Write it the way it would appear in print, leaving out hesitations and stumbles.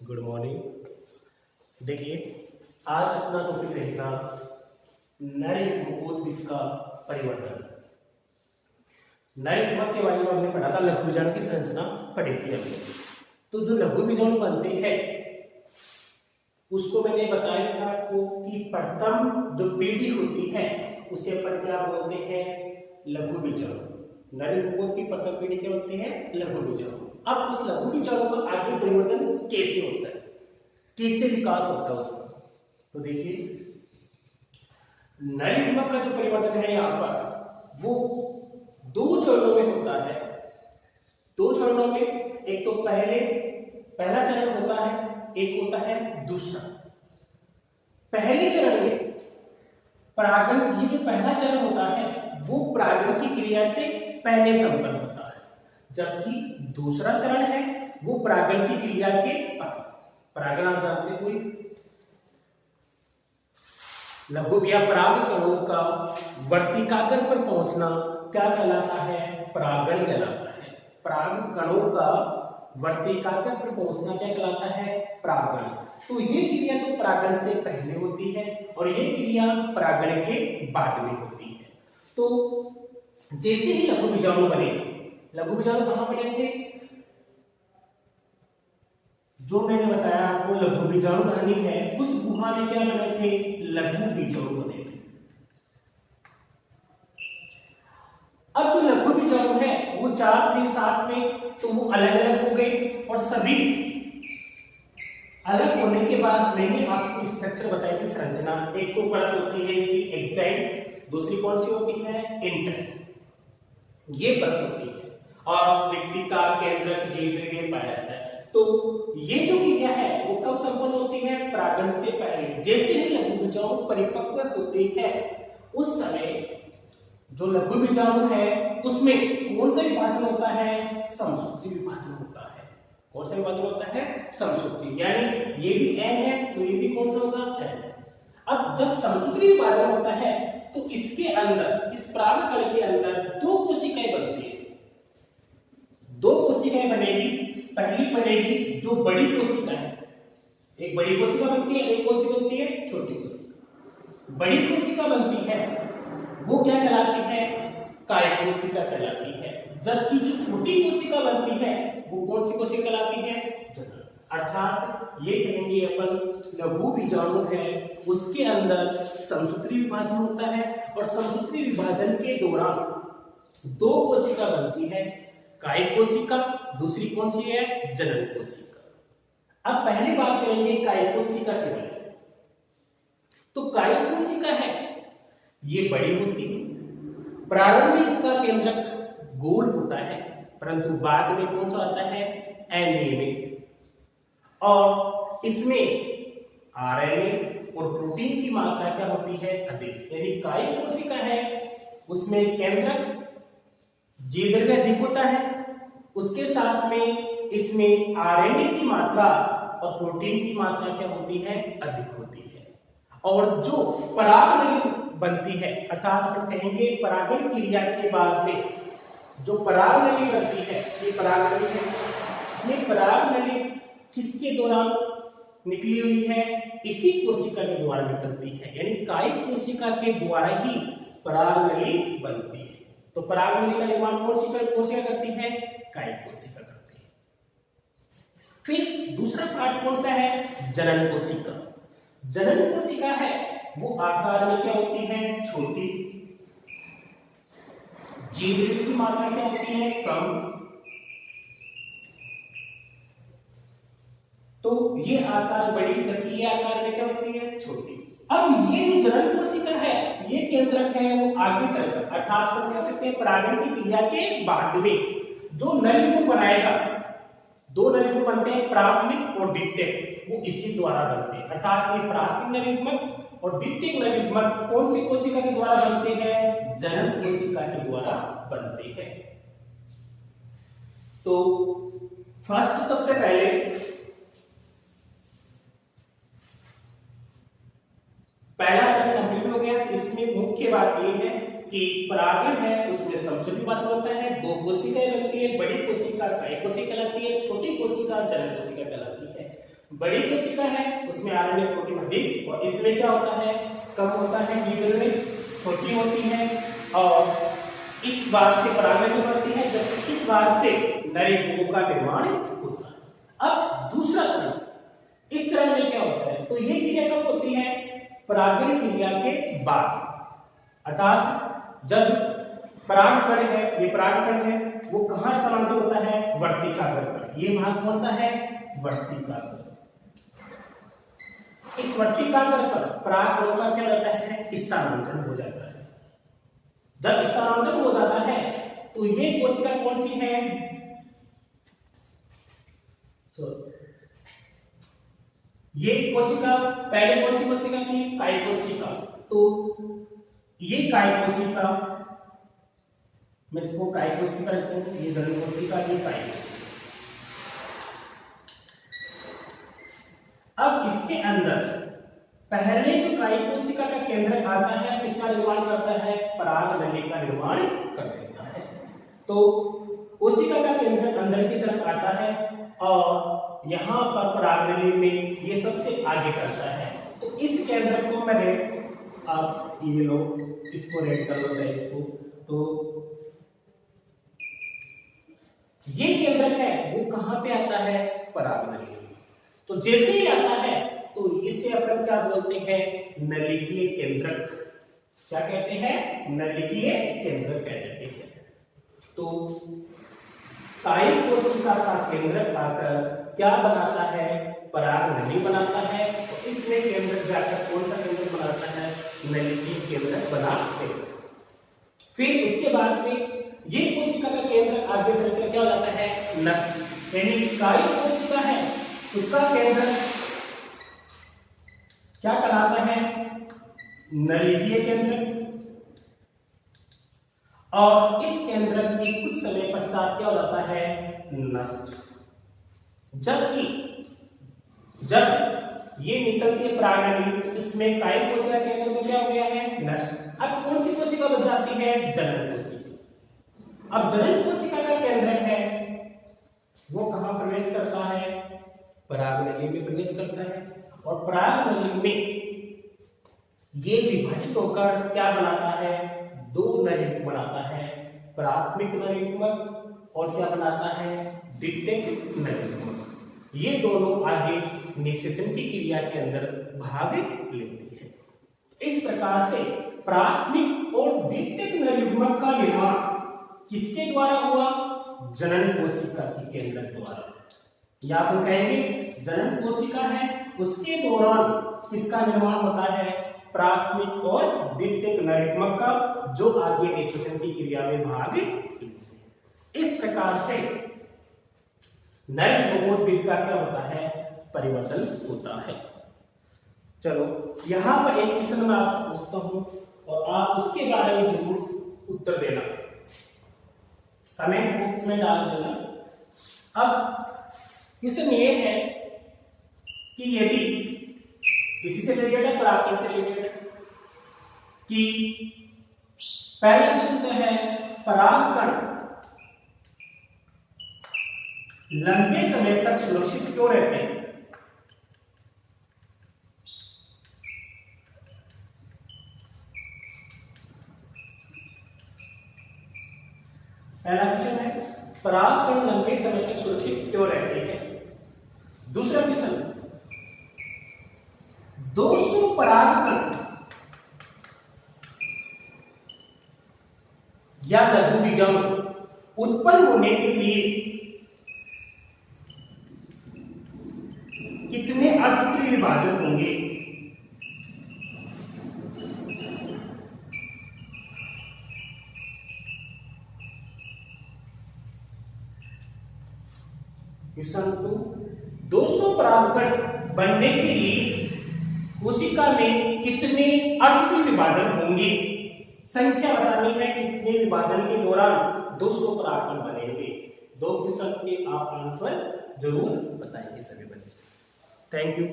Good morning. देखिए, आज अपना टॉपिक रहेगा नर युग्मकोद्भिद का परिवर्तन। नर युग्मक के बारे में हमने पढ़ा था, लघु बीजाणु की संरचना पढ़ी थी हमने। तो जो लघु बीजाणु बनते हैं उसको मैंने बताया था आपको कि प्रथम जो पीढ़ी होती है उसे अपन क्या बोलते हैं, लघु बीजाणु। नर युग्मकों की प्रथम पीढ़ी क्या होती है, लघु बीजाणु। अब उस लघु बीजाणु का आगे परिवर्तन कैसे होता है, कैसे विकास होता है उसका, तो देखिए नर युग्मक का जो परिवर्तन है यहाँ पर वो दो चरणों में होता है। दो चरणों में, एक तो पहला चरण होता है, एक होता है दूसरा। पहले चरण में परागण, ये जो पहला चरण होता है वो परागण की क्रिया से पहले संपन्न होता है, जबकि दूसरा चरण है वो परागण की क्रिया के बाद। परागण आप जानते हैं, कोई लघु या पराग कणों का वर्तिकाग्र पर पहुंचना क्या कहलाता है, परागण कहलाता है। पराग कणों का वर्तिकाग्र पर पहुंचना क्या कहलाता है, परागण। तो ये क्रिया तो परागण से पहले होती है और ये क्रिया परागण के बाद में होती है। तो जैसे ही लघु बीजाणु बने, लघु बीजाणु कहां बने थे, जो मैंने बताया आपको लघु बीजाणु कहानी है, उस गुहा में क्या बने थे, लघु बीजाणु बने थे। अब जो लघु बीजाणु है वो 4 थे साथ में, तो वो अलग अलग हो गए और सभी अलग होने के बाद मैंने आपको स्ट्रक्चर बताई थी, संरचना। एक तो परत होती है इसकी एक्साइड, दूसरी कौन सी होती है, इंटर। ये परत होती है और व्यक्तिका केंद्रक जीवद्रव्य पाया जाता है। तो ये जो क्रिया है वो कब संपन्न होती है, परागण से पहले। जैसे ही लघु बीजाणु परिपक्व होते हैं उस समय जो लघु बीजाणु है उसमें कौन सा विभाजन होता है, समसूत्री विभाजन होता है। कौन सा विभाजन होता है, समसूत्री। यानी ये भी एन है तो ये भी कौन सा होगा, एन। अब जब समसूत्री विभाजन होता है तो इसके अंदर, इस परागकण के अंदर दो कोशिकाएं बनती है। दो कोशिकाएं बनेगी। पहली बनेगी जो बड़ी कोशिका है, एक बड़ी कोशिका बनती है, एक कौन सी बनती है, छोटी कोशिका। बड़ी कोशिका बनती है वो क्या कहलाती है, काय कोशिका कहलाती है। जबकि जो छोटी कोशिका बनती है वो कौन सी कोशिका कहलाती है, जनन। अर्थात ये कहेंगे अपन लघु बीजाणु है उसके अंदर समसूत्री विभाजन होता है और समसूत्री विभाजन के दौरान दो कोशिका बनती है, काय कोशिका, दूसरी कौन सी है, जनन कोशिका। अब पहली बात करेंगे काय कोशिका के बारे में। तो काय कोशिका है ये बड़ी होती है, प्रारंभ में इसका केंद्रक गोल होता है, परंतु बाद में कौन सा आता है, अनियमित। और इसमें आरएनए और प्रोटीन की मात्रा क्या होती है, अधिक। यानी काय कोशिका है उसमें केंद्रक जीवद्रव्य अधिक होता है, उसके साथ में इसमें आरएनए की मात्रा और प्रोटीन की मात्रा क्या होती है, अधिक होती है। और जो परागनली बनती है, अर्थात हम कहेंगे परागण क्रिया के बाद में जो परागनली बनती है, ये परागनली है। ये परागनली किसके दौरान निकली हुई है, इसी कोशिका के द्वारा निकलती है। यानी काय कोशिका के द्वारा ही परागनली बनती है। तो परागनली का निर्माण कौन सी कोशिका करती है, काय कोशिका करती है। फिर दूसरा पार्ट कौन सा है, जनन कोशिका। जनन कोशिका है वो आकार में क्या होती है, छोटी। जीवद्रव्य की मात्रा क्या होती है, कम। तो ये आकार बड़ी, जबकि ये आकार में क्या होती है, छोटी। अब ये जो जनन कोशिका है ये केंद्रक है वो आगे चलकर, अर्थात हम कह सकते हैं परागण की क्रिया के बाद में जो नर युग्म बनाएगा, दो नर युग्म बनते हैं, प्राथमिक और द्वितीयक, वो इसी द्वारा बनते हैं। अर्थात ये प्राथमिक नर युग्मक और द्वितीयक नर युग्मक कौन सी कोशिका के द्वारा बनते हैं, जनन कोशिका के द्वारा बनते हैं। तो फर्स्ट, सबसे पहले पहला चरण कंप्लीट हो गया। इसमें मुख्य बात यह है कि परागण है उसमें समसूत्री विभाजन होता है, दो कोशिकाएं बनती है, बड़ी कोशिका काय कोशिका कहलाती है, छोटी कोशिका जनन कोशिका कहलाती है। बड़ी कोशिका है उसमें आरएनए प्रोटीन अधिक और इसमें क्या होता है, कम होता है, जीवन में छोटी होती है और इस भाग से परागण बढ़ती है जबकि इस भाग से नए अंगों का निर्माण होता है। अब दूसरा चरण, इस चरण में क्या होता है, तो ये क्रिया कब होती है, परागण क्रिया के बाद, अर्थात जब परागकण है, ये परागकण है वो कहां स्थानांतरित होता है, वर्तिकाग्र पर। ये भाग कौन सा है, वर्तिकाग्र। इस वर्तिकाग्र पर परागकणों का क्या होता है, स्थानांतरण हो जाता है। जब स्थानांतरण हो जाता है तो ये कोशिका कौन सी है, ये कोशिका पहले कौन सी कोशिका थी, काय कोशिका। तो ये काय कोशिका, मैं इसको काय कोशिका लिखता हूं, ये जन कोशिका, ये काय कोशिका। अब इसके अंदर पहले जो काय कोशिका का केंद्र आता है किसका निर्माण करता है, पराग नली का निर्माण कर देता है। तो कोशिका का केंद्र अंदर की तरफ आता है और यहाँ पर पराग नली में ये सबसे आगे चलता है। तो इस केंद्र को मैंने, आप ये लो, इसको रेड कर लो चाहे इसको, तो ये केंद्र है वो कहां पे आता है, पराग नली में। तो जैसे ही आता है तो इससे अपन क्या बोलते हैं, नलिकीय केंद्रक। क्या कहते हैं, नलिकीय केंद्रक कहते हैं। तो काय कोशिका का केंद्रक आकर क्या बनाता है, पराग नली बनाता है। तो इसमें केंद्रक जाकर कौन सा केंद्रक बनाता है, नलिकीय केंद्रक बनाते हैं। फिर उसके बाद में ये कोशिका का केंद्र आगे चलकर क्या हो जाता है, नष्ट। यानी काय कोशिका है उसका केंद्र क्या कहलाता है, नलिकीय केंद्र। और इस केंद्र की कुछ समय पश्चात क्या हो जाता है, नष्ट। जबकि जब ये निकलती है पराग नली तो इसमें काय कोशिका केंद्र में क्या हो गया है, नष्ट। अब कौन सी कोशिका बच जाती है, जनन कोशिका। अब जनन कोशिका का केंद्र है वो कहां प्रवेश करता है, पराग नली में प्रवेश करता है। और पराग नली में ये विभाजित होकर क्या बनाता है, दो नरयुग्मक बनाता है, प्राथमिक नरयुग्मक और क्या बनाता है, द्वितीयक नरयुग्मक। ये दोनों आगे निषेचन की क्रिया के अंदर भाग लेते हैं। इस प्रकार से प्राथमिक और द्वितीयक नरयुग्मक का निर्माण किसके द्वारा हुआ, जनन कोशिका के केंद्र द्वारा। या आप कहेंगे जनन कोशिका है उसके दौरान किसका निर्माण होता है, प्राथमिक और द्वितीयक नरयुग्मक का, जो आगे निषेचन की क्रिया में भाग लेते हैं। इस प्रकार से नरयुग्मकों का क्या होता है, परिवर्तन होता है। चलो यहां पर एक क्वेश्चन मैं आपसे पूछता हूं और आप उसके बारे में जरूर उत्तर देना, कमेंट बॉक्स में डाल देना। अब क्वेश्चन ये है कि यदि किसी से रिलेटेड है, परागकण से रिलेटेड है, कि पहला क्वेश्चन तो है परागकण लंबे समय तक सुरक्षित क्यों रहते हैं। पहला क्वेश्चन है परागकण लंबे समय तक सुरक्षित क्यों रहते हैं। दूसरा क्वेश्चन, 200 परागकण या लघु बीजाणु उत्पन्न होने के लिए कितने अर्धसूत्री विभाजन होंगे। क्वेश्चन 2, 200 परागकण बनने के लिए कोशिका में कितने अर्धसूत्री विभाजन होंगे। संख्या बतानी है कितने विभाजन के दौरान 200 परागकण बनेंगे। दो क्वेश्चन के आप आंसर जरूर बताएंगे सभी बच्चे। Thank you.